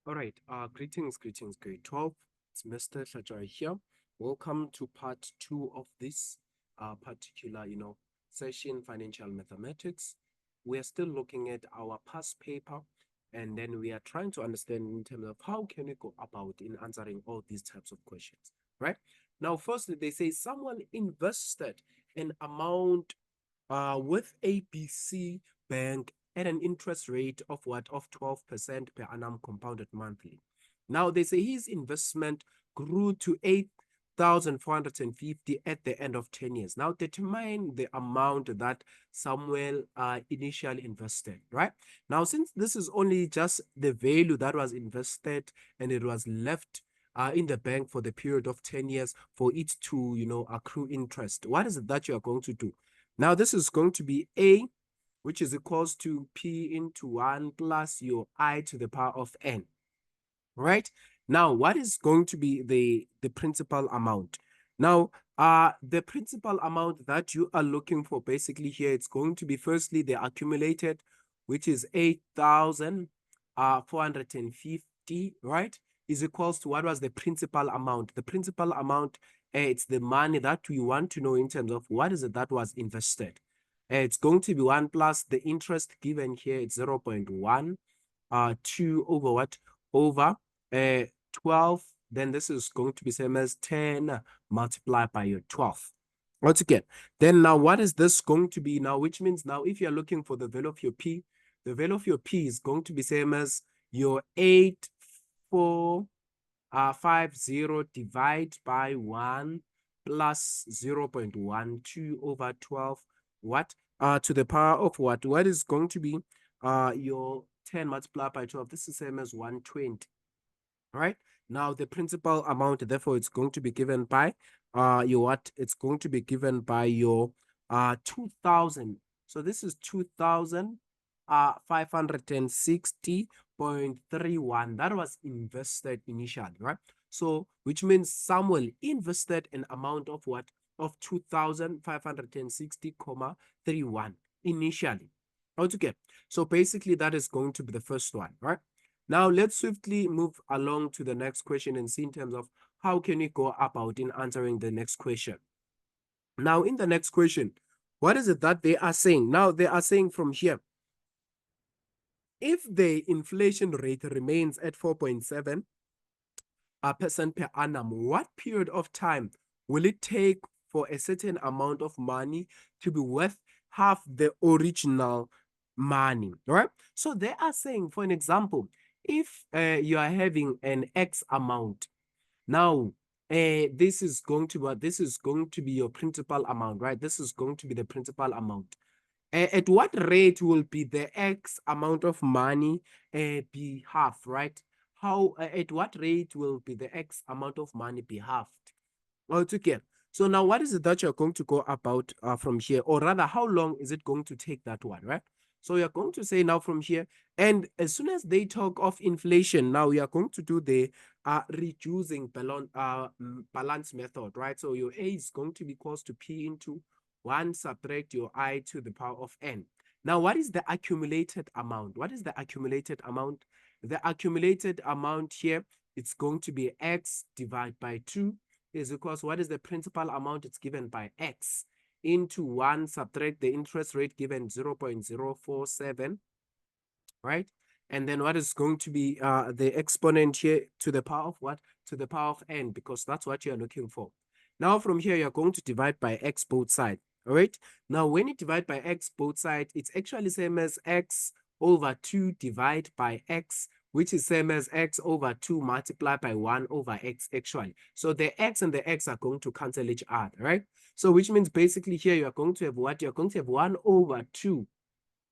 All right. Greetings, grade 12. It's Mr. Shajai here. Welcome to part two of this particular, session, financial mathematics. We are still looking at our past paper, and then we are trying to understand in terms of how can we go about in answering all these types of questions, right? Now, firstly, they say someone invested an amount with ABC Bank at an interest rate of what? Of 12% per annum compounded monthly. Now they say his investment grew to 8,450 at the end of 10 years. Now determine the amount that Samuel initially invested, right? Now, since this is only just the value that was invested and it was left in the bank for the period of 10 years for it to, accrue interest, what is it that you are going to do? Now, this is going to be A, which is equals to P into 1 plus your I to the power of N, right? Now, what is going to be the principal amount? Now, the principal amount that you are looking for basically here, it's going to be firstly the accumulated, which is 8,450, right? Is equals to what was the principal amount? The principal amount, it's the money that we want to know in terms of what is it that was invested. It's going to be 1 plus the interest given here, it's 0.1, 2 over what? Over 12, then this is going to be same as 10 multiplied by your 12. Once again, then now what is this going to be now? Which means now if you're looking for the value of your P, the value of your P is going to be same as your 8,450 divide by 1 plus 0.12 over 12. What? To the power of what? What is going to be your 10 multiplied by 12? This is same as 120. Right now the principal amount, therefore it's going to be given by your what? It's going to be given by your 2,000. So this is 2,560.31 that was invested initially, right? So which means Samuel invested an amount of what? Of 2,560.31 initially. Okay, so basically that is going to be the first one, right? Now, let's swiftly move along to the next question and see in terms of how can we go about in answering the next question. Now, in the next question, what is it that they are saying? Now, they are saying from here, if the inflation rate remains at 4.7% per annum, what period of time will it take for a certain amount of money to be worth half the original money, right? So they are saying, for an example, if you are having an X amount, now this is going to be your principal amount, right? This is going to be the principal amount. At what rate will be the X amount of money be half, right? How at what rate will be the X amount of money be halved? Okay. So now what is it that you're going to go about from here? Or rather, how long is it going to take that one, right? So you're going to say now from here, and as soon as they talk of inflation, now we are going to do the reducing balance method, right? So your A is going to be equals to P into 1 subtract your I to the power of N. Now, what is the accumulated amount? What is the accumulated amount? The accumulated amount here, it's going to be X divided by 2 is equals, what is the principal amount? It's given by X into 1 subtract the interest rate given 0.047, right? And then what is going to be the exponent here to the power of what? To the power of N, because that's what you're looking for. Now from here, you're going to divide by X both sides, all right? Now when you divide by X both sides, it's actually same as X over 2 divide by X, which is same as X over 2 multiplied by 1 over X actually. So the X and the X are going to cancel each other, right? So which means basically here you are going to have what? You're going to have 1 over 2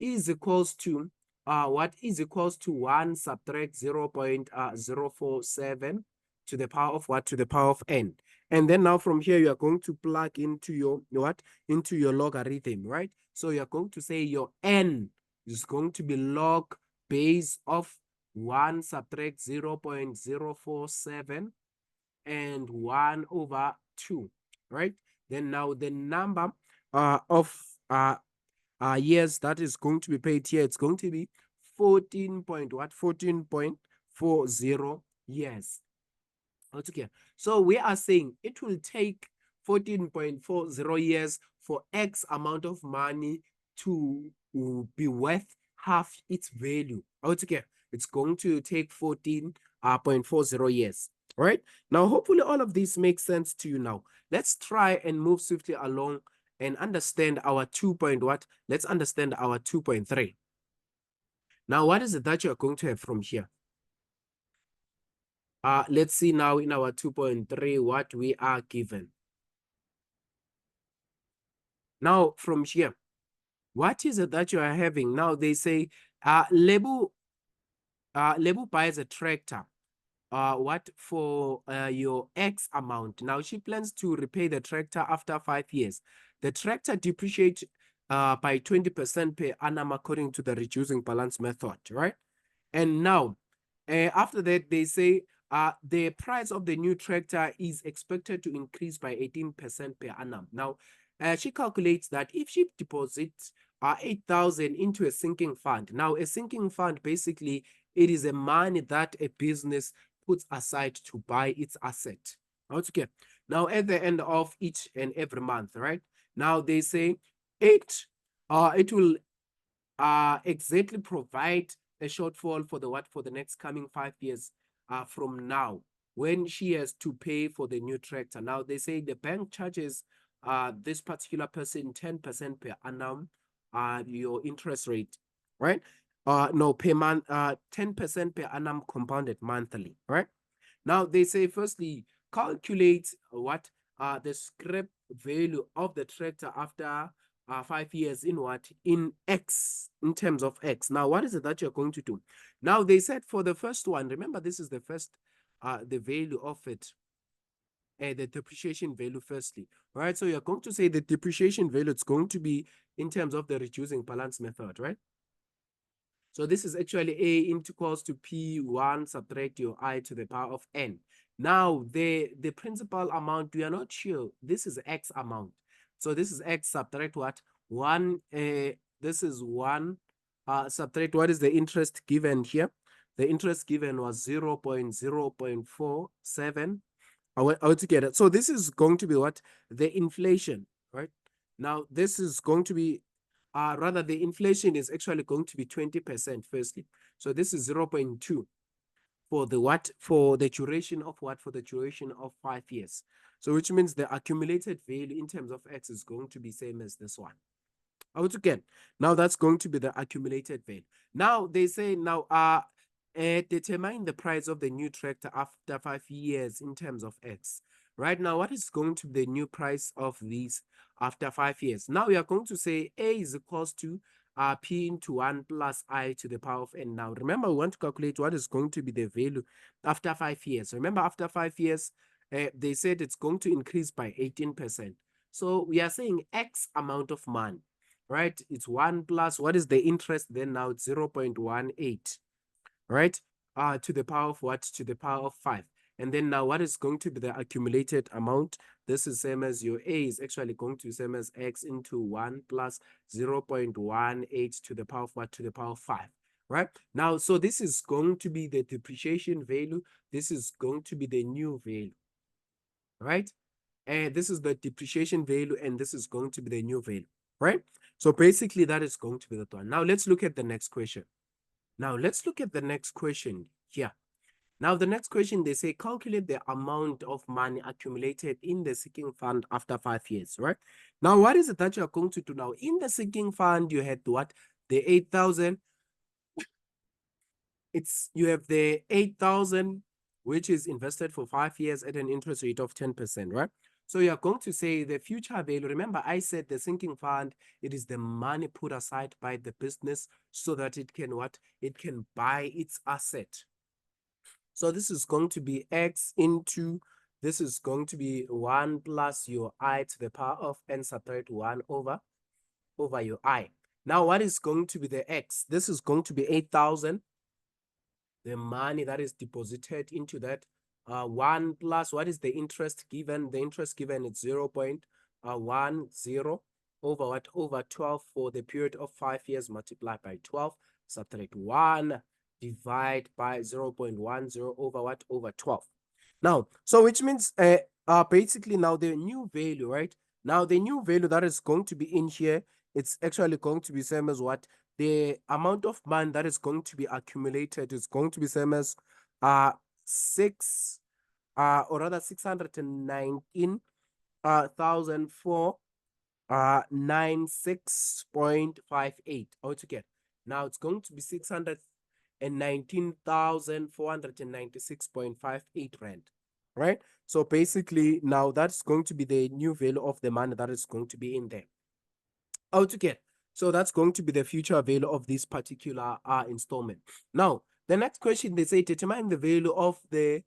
is equals to what is equals to 1 subtract 0.047 to the power of what? To the power of N. And then now from here, you are going to plug into your what? Into your logarithm, right? So you're going to say your N is going to be log base of 1 subtract 0.047 and 1 over 2, right? Then now the number of years that is going to be paid here, it's going to be 14 point what? 14.5 14.40 years. Okay, so we are saying it will take 14.40 years for X amount of money to be worth half its value. Okay, it's going to take 14.40 years. All right, now hopefully all of this makes sense to you now. Let's try and move swiftly along and understand our 2 point what? Let's understand our 2.3. Now, what is it that you are going to have from here? Let's see now in our 2.3 what we are given. Now, from here, what is it that you are having? Now, they say label buys a tractor. What for your X amount. Now, she plans to repay the tractor after 5 years. The tractor depreciates by 20% per annum according to the reducing balance method, right? And now, after that, they say the price of the new tractor is expected to increase by 18% per annum. Now, she calculates that if she deposits 8,000 into a sinking fund. Now, a sinking fund, basically, it is a money that a business puts aside to buy its asset. Okay. Now, at the end of each and every month, right? Now, they say it will exactly provide a shortfall for the what for the next coming 5 years from now when she has to pay for the new tractor. Now they say the bank charges this particular person 10% per annum your interest rate, right? No, per month, 10% per annum compounded monthly, right? Now they say firstly calculate what the scrap value of the tractor after 5 years in what in X in terms of X. Now what is it that you're going to do? Now they said for the first one, remember this is the first the value of it, the depreciation value firstly, right? So you're going to say the depreciation value, it's going to be in terms of the reducing balance method, right? So this is actually A equals to P1 subtract your I to the power of N. Now, the principal amount, we are not sure. This is X amount. So this is X subtract what? 1, this is 1, subtract what is the interest given here? The interest given was 0.047 altogether. So this is going to be what? The inflation, right? Now, this is going to be rather the inflation is actually going to be 20% firstly. So this is 0.2 for the what? For the duration of what? For the duration of 5 years. So which means the accumulated value in terms of X is going to be same as this one. Out again. Now that's going to be the accumulated value. Now they say now determine the price of the new tractor after 5 years in terms of X. Right now, what is going to be the new price of these after 5 years? Now we are going to say A is equals to P into 1 plus I to the power of N. Now remember, we want to calculate what is going to be the value after 5 years. Remember, after 5 years, they said it's going to increase by 18%. So we are saying X amount of money, right? It's 1 plus, what is the interest then now? It's 0.18, right? To the power of what? To the power of 5. And then now what is going to be the accumulated amount? This is same as your A is actually going to be same as X into 1 plus 0.18 to the power of what? To the power of 5, right? Now, so this is going to be the depreciation value. This is going to be the new value, right? And this is the depreciation value, and this is going to be the new value, right? So basically that is going to be the one. Now let's look at the next question. Now let's look at the next question here. Now the next question, they say calculate the amount of money accumulated in the sinking fund after 5 years, right? Now what is it that you are going to do now? In the sinking fund, you had what? The 8,000. You have the 8,000, which is invested for 5 years at an interest rate of 10%, right? So you're going to say the future value. Remember, I said the sinking fund, it is the money put aside by the business so that it can what? It can buy its asset. So this is going to be X into, this is going to be 1 plus your I to the power of N subtract 1 over your I. Now, what is going to be the X? This is going to be 8,000. The money that is deposited into that 1 plus what is the interest given? The interest given is 0.10 over what? Over 12 for the period of 5 years multiplied by 12, subtract 1. divide by 0.10 over what? Over 12. Now, so which means basically now the new value, right? Now the new value that is going to be in here, it's actually going to be same as what? The amount of money that is going to be accumulated is going to be same as six or rather 619 thousand four 96.58 altogether. Now it's going to be 619,496.58 rand, right? So basically now that's going to be the new value of the money that is going to be in there altogether. So that's going to be the future value of this particular installment. Now, the next question, they say determine the value of the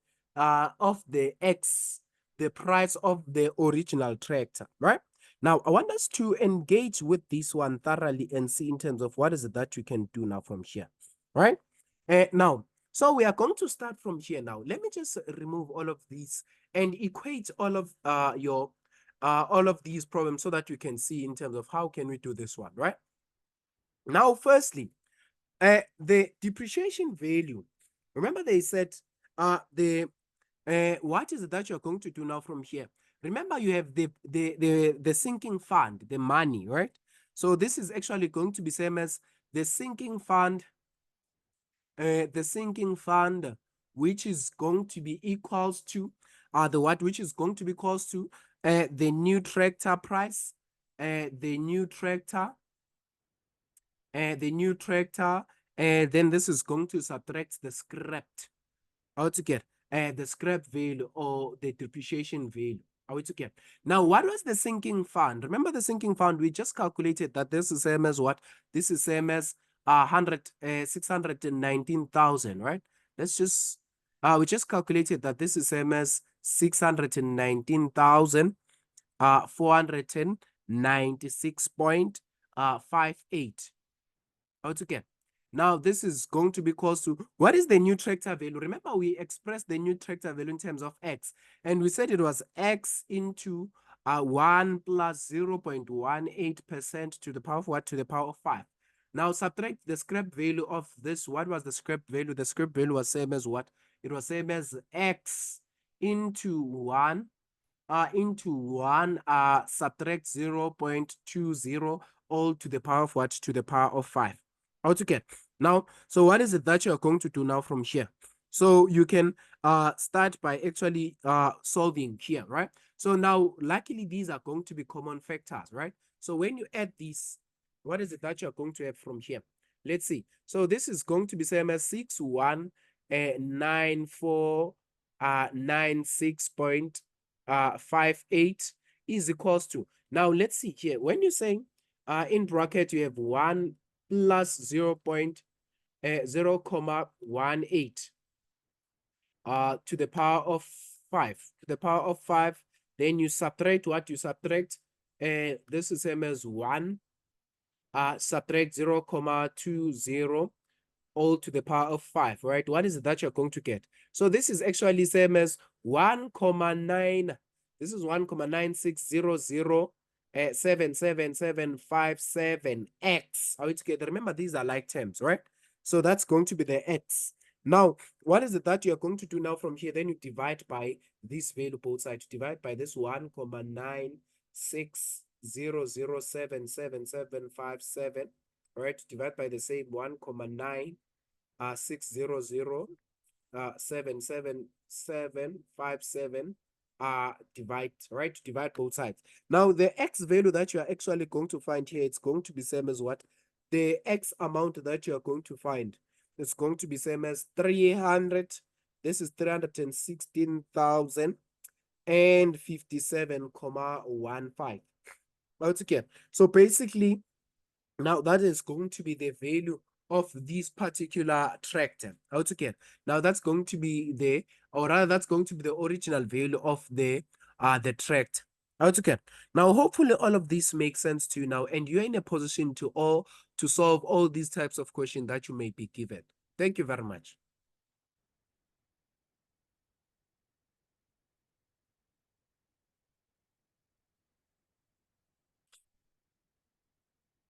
X, the price of the original tractor, right? Now, I want us to engage with this one thoroughly and see in terms of what is it that you can do now from here, right? Now, so we are going to start from here now. Let me just remove all of these and equate all of your all of these problems so that you can see in terms of how can we do this one, right? Now, firstly, the depreciation value. Remember they said what is it that you're going to do now from here? Remember you have the sinking fund, the money, right? So this is actually going to be same as the sinking fund, which is going to be equals to the what which is going to be equals to the new tractor price, the new tractor, and then this is going to subtract the scrapped altogether, the scrap value or the depreciation value. Are we together? Now, what was the sinking fund? Remember the sinking fund, we just calculated that this is same as what? This is same as 619,000, right? Let's just, we just calculated that this is same as 619,000, 496.58 altogether. Now, this is going to be equals to, what is the new tractor value? Remember, we expressed the new tractor value in terms of X, and we said it was X into 1 plus 0.18% to the power of what? To the power of 5. Now, subtract the scrap value of this. What was the scrap value? The scrap value was same as what? It was same as X into 1 subtract 0.20 all to the power of what? To the power of 5 altogether. Now, so what is it that you're going to do now from here? So you can start by actually solving here, right? So now, luckily, these are going to be common factors, right? So when you add these, what is it that you're going to have from here? Let's see. So this is going to be same as 619496.58 is equals to. Now, let's see here. When you're saying in bracket, you have 1 plus 0.018 to the power of 5. To the power of 5, then you subtract what? You subtract, this is same as 1, subtract 0.20 all to the power of 5, right? What is it that you're going to get? So this is actually same as 1,9. This is 1,9600 77757x. Are we together? Remember, these are like terms, right? So that's going to be the x. Now, what is it that you're going to do now from here? Then you divide by this value both sides. Divide by this 1,960077757. All right, divide by the same 1,960077757 divide, right? Divide both sides. Now, the x value that you are actually going to find here, it's going to be same as what? The x amount that you are going to find, it's going to be same as 300. This is 316,057,15. Okay. So basically, now that is going to be the value of this particular tractor altogether. Now that's going to be the, or rather that's going to be the original value of the tractor altogether. Now hopefully all of this makes sense to you now, and you're in a position to solve all these types of questions that you may be given. Thank you very much.